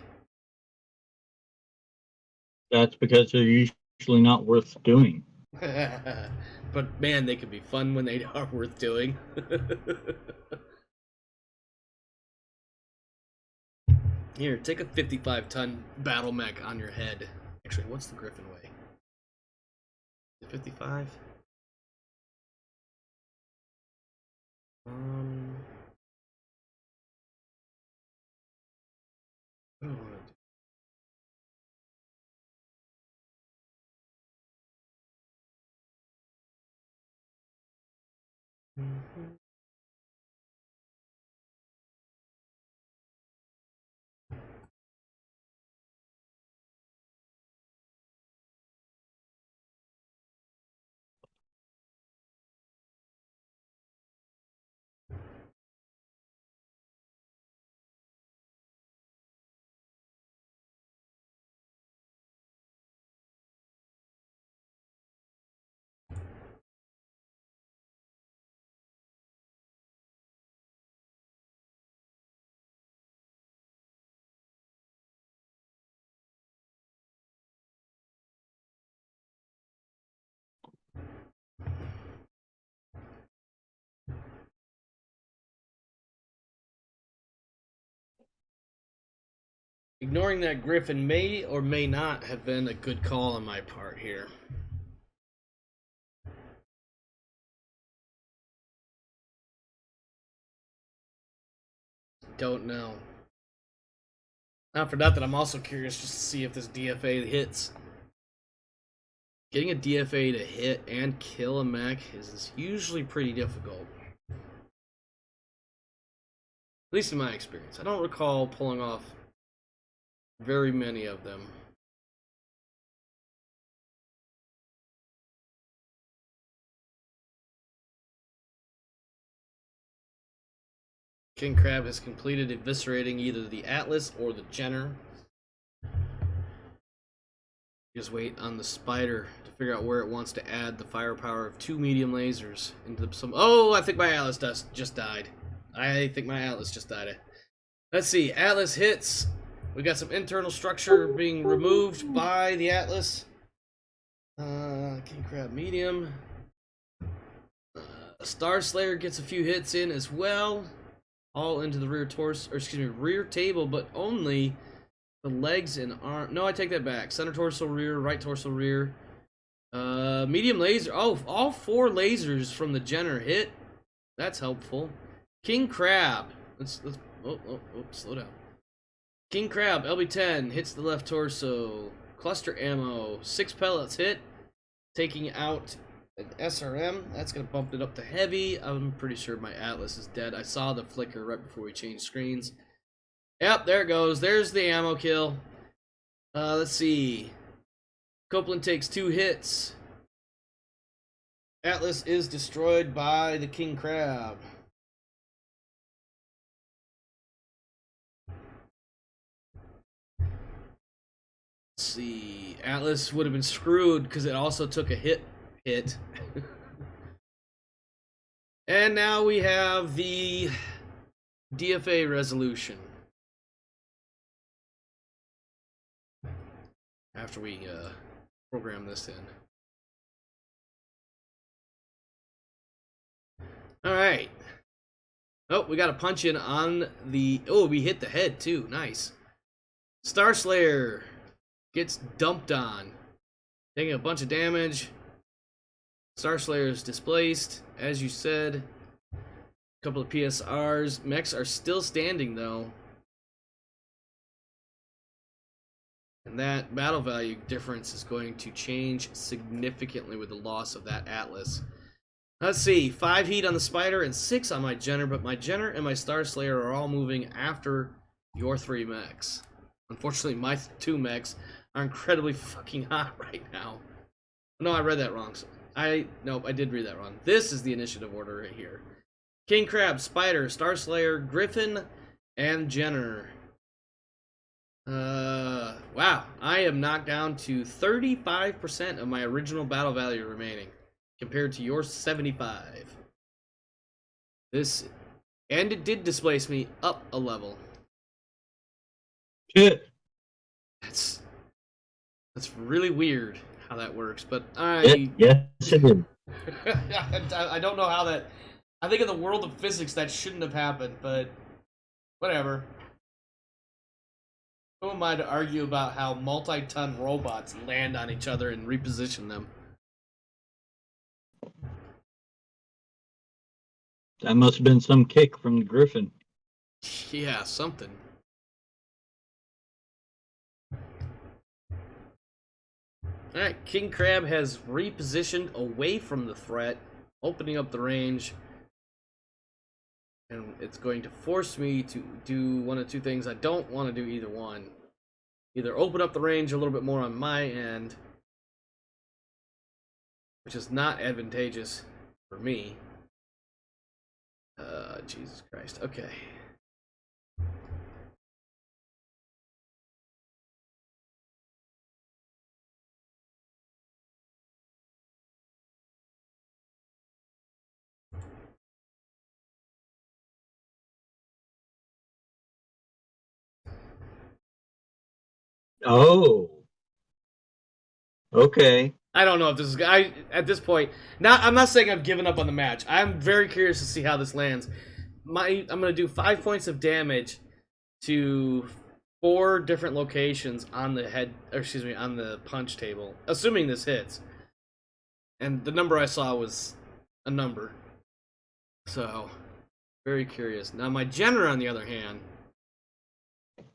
That's because they're usually not worth doing. But man, they can be fun when they are worth doing. Here, take a 55-ton battle mech on your head. Actually, what's the Griffin weigh? 55? What do I want to do? Ignoring that Griffin may or may not have been a good call on my part here. Don't know. Not for nothing, I'm also curious just to see if this DFA hits. Getting a DFA to hit and kill a mech is usually pretty difficult. At least in my experience. I don't recall pulling off very many of them. King Crab has completed eviscerating either the Atlas or the Jenner. Just wait on the spider to figure out where it wants to add the firepower of 2 medium lasers into some... Oh, I think my Atlas just died. I think my Atlas just died. Let's see. Atlas hits. We got some internal structure being removed by the Atlas. King Crab medium. Star Slayer gets a few hits in as well. All into the rear torso, or excuse me, rear table, but only The legs and arm. No, I take that back. Center torso, rear, right torso, rear. Medium laser. Oh, all 4 lasers from the Jenner hit. That's helpful. King Crab. Let's slow down. King Crab, LB10, hits the left torso. Cluster ammo. 6 pellets hit. Taking out an SRM. That's going to bump it up to heavy. I'm pretty sure my Atlas is dead. I saw the flicker right before we changed screens. Yep, there it goes. There's the ammo kill. Let's see. Copeland takes 2 hits. Atlas is destroyed by the King Crab. Let's see. Atlas would have been screwed because it also took a hit. And now we have the DFA resolution. After we program this in. Alright. Oh, we got a punch in on the... Oh, we hit the head too. Nice. Star Slayer gets dumped on. Taking a bunch of damage. Star Slayer is displaced, as you said. A couple of PSRs. Mechs are still standing though. And that battle value difference is going to change significantly with the loss of that Atlas. Let's see, 5 heat on the Spider and 6 on my Jenner, but my Jenner and my Star Slayer are all moving after your 3 mechs. Unfortunately, my 2 mechs are incredibly fucking hot right now. No, I read that wrong. Nope, I did read that wrong. This is the initiative order right here. King Crab, Spider, Star Slayer, Griffin, and Jenner. Wow, I am knocked down to 35% of my original battle value remaining, compared to your 75. And it did displace me up a level. Shit. That's really weird how that works, but Yes, it did. I don't know how that... I think in the world of physics that shouldn't have happened, but whatever. Who am I to argue about how multi-ton robots land on each other and reposition them? That must have been some kick from the Griffin. Yeah, something. Alright, King Crab has repositioned away from the threat, opening up the range. And it's going to force me to do one of 2 things. I don't want to do either one. Either open up the range a little bit more on my end, which is not advantageous for me. Jesus Christ. Okay. Oh. Okay. I don't know if this is... at this point... I'm not saying I've given up on the match. I'm very curious to see how this lands. I'm going to do 5 points of damage to 4 different locations on the on the punch table. Assuming this hits. And the number I saw was a number. So, very curious. Now, my Jenner, on the other hand...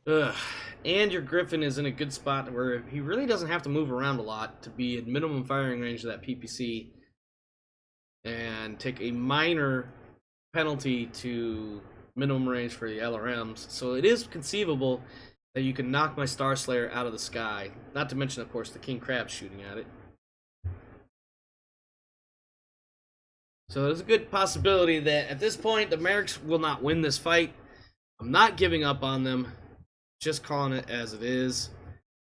Ugh. And your Griffin is in a good spot where he really doesn't have to move around a lot to be at minimum firing range of that PPC and take a minor penalty to minimum range for the LRMs. So it is conceivable that you can knock my Star Slayer out of the sky. Not to mention, of course, the King Crab shooting at it. So there's a good possibility that at this point the Mariks will not win this fight. I'm not giving up on them. Just calling it as it is.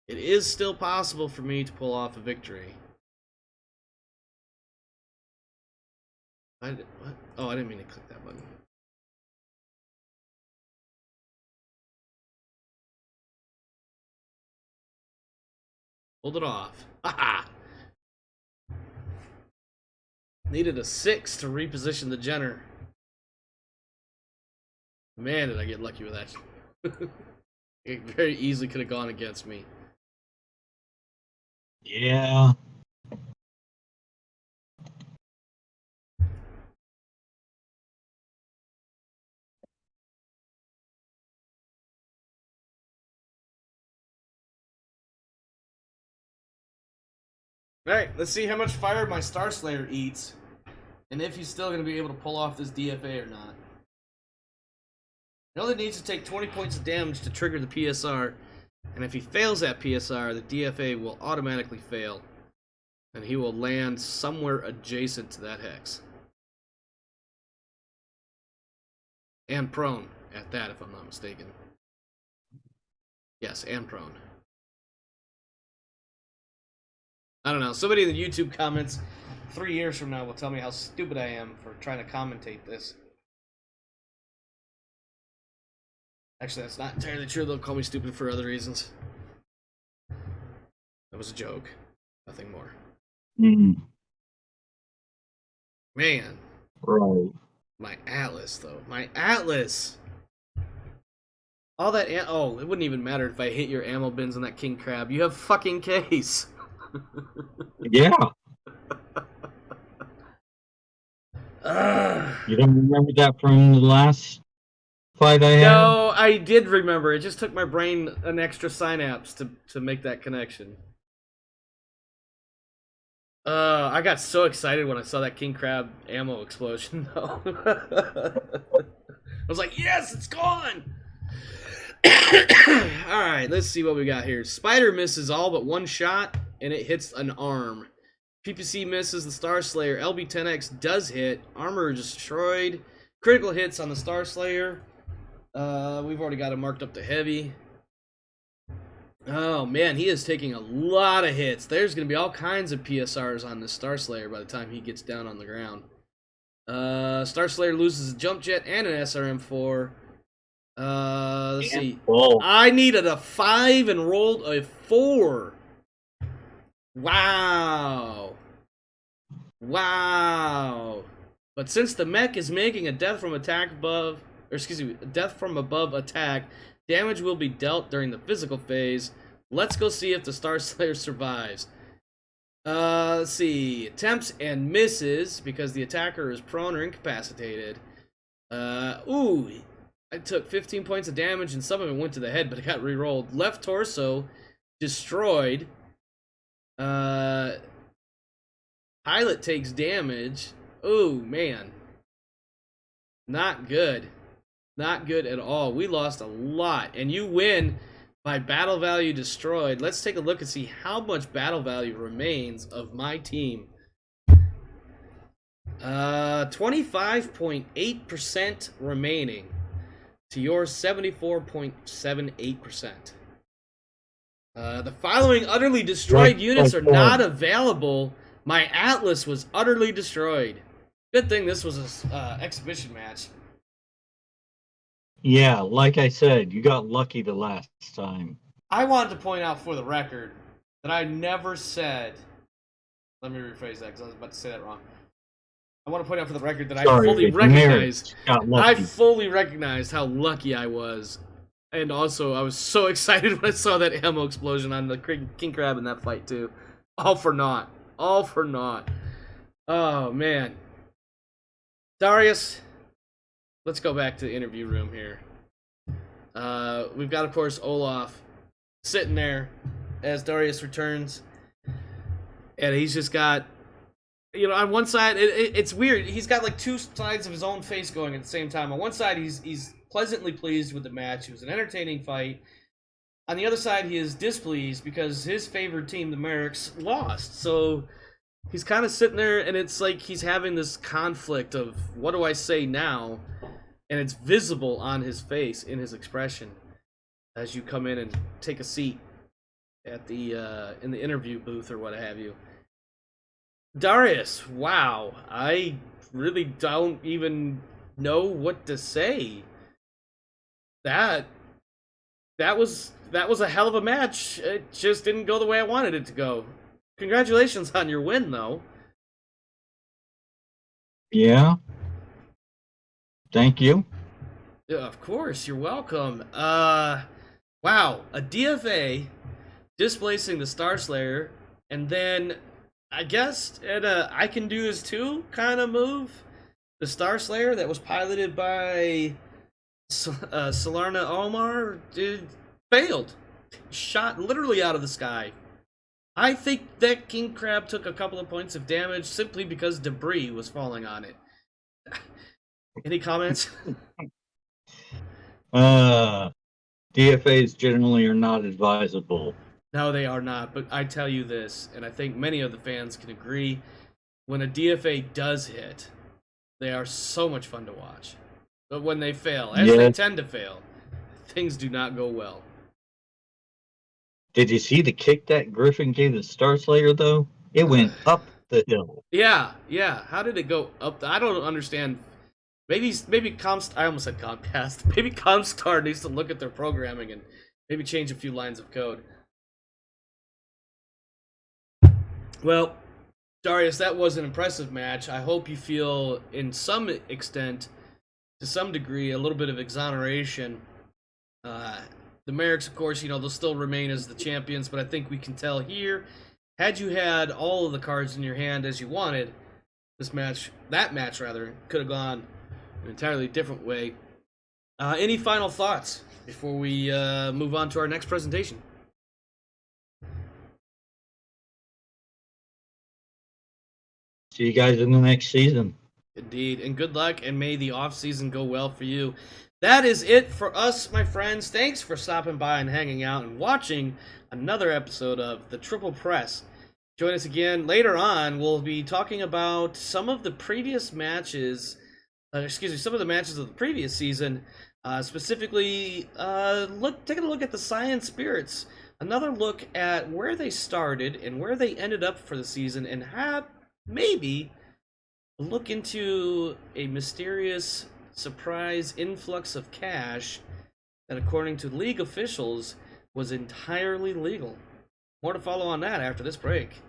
It is still possible for me to pull off a victory. What? Oh, I didn't mean to click that button. Hold it off. Haha! Needed a 6 to reposition the Jenner. Man, did I get lucky with that. It very easily could have gone against me. Yeah. Alright, let's see how much fire my Star Slayer eats. And if he's still going to be able to pull off this DFA or not. He only needs to take 20 points of damage to trigger the PSR. And if he fails that PSR, the DFA will automatically fail. And he will land somewhere adjacent to that hex. And prone at that, if I'm not mistaken. Yes, and prone. I don't know. Somebody in the YouTube comments 3 years from now will tell me how stupid I am for trying to commentate this. Actually, that's not entirely true. They'll call me stupid for other reasons. That was a joke. Nothing more. Mm. Man. Right. My Atlas, though. My Atlas! All that oh, it wouldn't even matter if I hit your ammo bins on that king crab. You have fucking case. Yeah. You don't remember that from the last fight I had? No, I did remember. It just took my brain an extra synapse to make that connection. I got so excited when I saw that king crab ammo explosion, though. I was like, yes, it's gone! Alright, let's see what we got here. Spider misses all but one shot, and it hits an arm. PPC misses the Star Slayer. LB-10X does hit. Armor destroyed. Critical hits on the Star Slayer. We've already got him marked up to heavy. Oh, man, he is taking a lot of hits. There's going to be all kinds of PSRs on this Star Slayer by the time he gets down on the ground. Star Slayer loses a jump jet and an SRM-4. Let's see. I needed a 5 and rolled a 4. Wow. Wow. But since the mech is making a death from above attack, damage will be dealt during the physical phase. Let's go see if the Star Slayer survives. Let's see. Attempts and misses because the attacker is prone or incapacitated. Ooh. I took 15 points of damage and some of it went to the head, but it got re-rolled. Left torso destroyed. Pilot takes damage. Ooh, man. Not good. Not good at all. We lost a lot. And you win by battle value destroyed. Let's take a look and see how much battle value remains of my team. 25.8% remaining to your 74.78%. The following utterly destroyed units are not available. My Atlas was utterly destroyed. Good thing this was an exhibition match. Yeah, like I said, you got lucky the last time. I wanted to point out for the record that I never said... Let me rephrase that because I was about to say that wrong. I want to point out for the record that I fully recognized how lucky I was. And also, I was so excited when I saw that ammo explosion on the king crab in that fight, too. All for naught. All for naught. Oh, man. Darius, let's go back to the interview room here. We've got, of course, Olaf sitting there as Darius returns. And he's just got... You know, on one side, it's weird. He's got like two sides of his own face going at the same time. On one side, he's pleasantly pleased with the match. It was an entertaining fight. On the other side, he is displeased because his favorite team, the Mariks, lost. So he's kind of sitting there, and it's like he's having this conflict of what do I say now? And it's visible on his face, in his expression, as you come in and take a seat at the in the interview booth or what have you. Darius, wow, I really don't even know what to say. That was a hell of a match. It just didn't go the way I wanted it to go. Congratulations on your win, though. Yeah. Thank you. Yeah, of course, you're welcome. Wow, a DFA displacing the Star Slayer, and then I guess at a I can do this too kind of move, the Star Slayer that was piloted by Solarna Omar failed, shot literally out of the sky. I think that King Crab took a couple of points of damage simply because debris was falling on it. Any comments? DFAs generally are not advisable. No, they are not. But I tell you this, and I think many of the fans can agree, when a DFA does hit, they are so much fun to watch. But when they fail, as they tend to fail, things do not go well. Did you see the kick that Griffin gave the Star Slayer, though? It went up the hill. Yeah. How did it go up? I don't understand. Maybe I almost said Comcast. Maybe Comstar needs to look at their programming and maybe change a few lines of code. Well, Darius, that was an impressive match. I hope you feel, in some extent, to some degree, a little bit of exoneration. The Mariks, of course, they'll still remain as the champions, but I think we can tell here, had you had all of the cards in your hand as you wanted, that match could have gone an entirely different way. Any final thoughts before we move on to our next presentation? See you guys in the next season. Indeed, and good luck, and may the off-season go well for you. That is it for us, my friends. Thanks for stopping by and hanging out and watching another episode of the Triple Press. Join us again later on. We'll be talking about some of the previous matches, some of the matches of the previous season, specifically taking a look at the Science Spirits, another look at where they started and where they ended up for the season, and maybe look into a mysterious surprise influx of cash that, according to league officials, was entirely legal. More to follow on that after this break.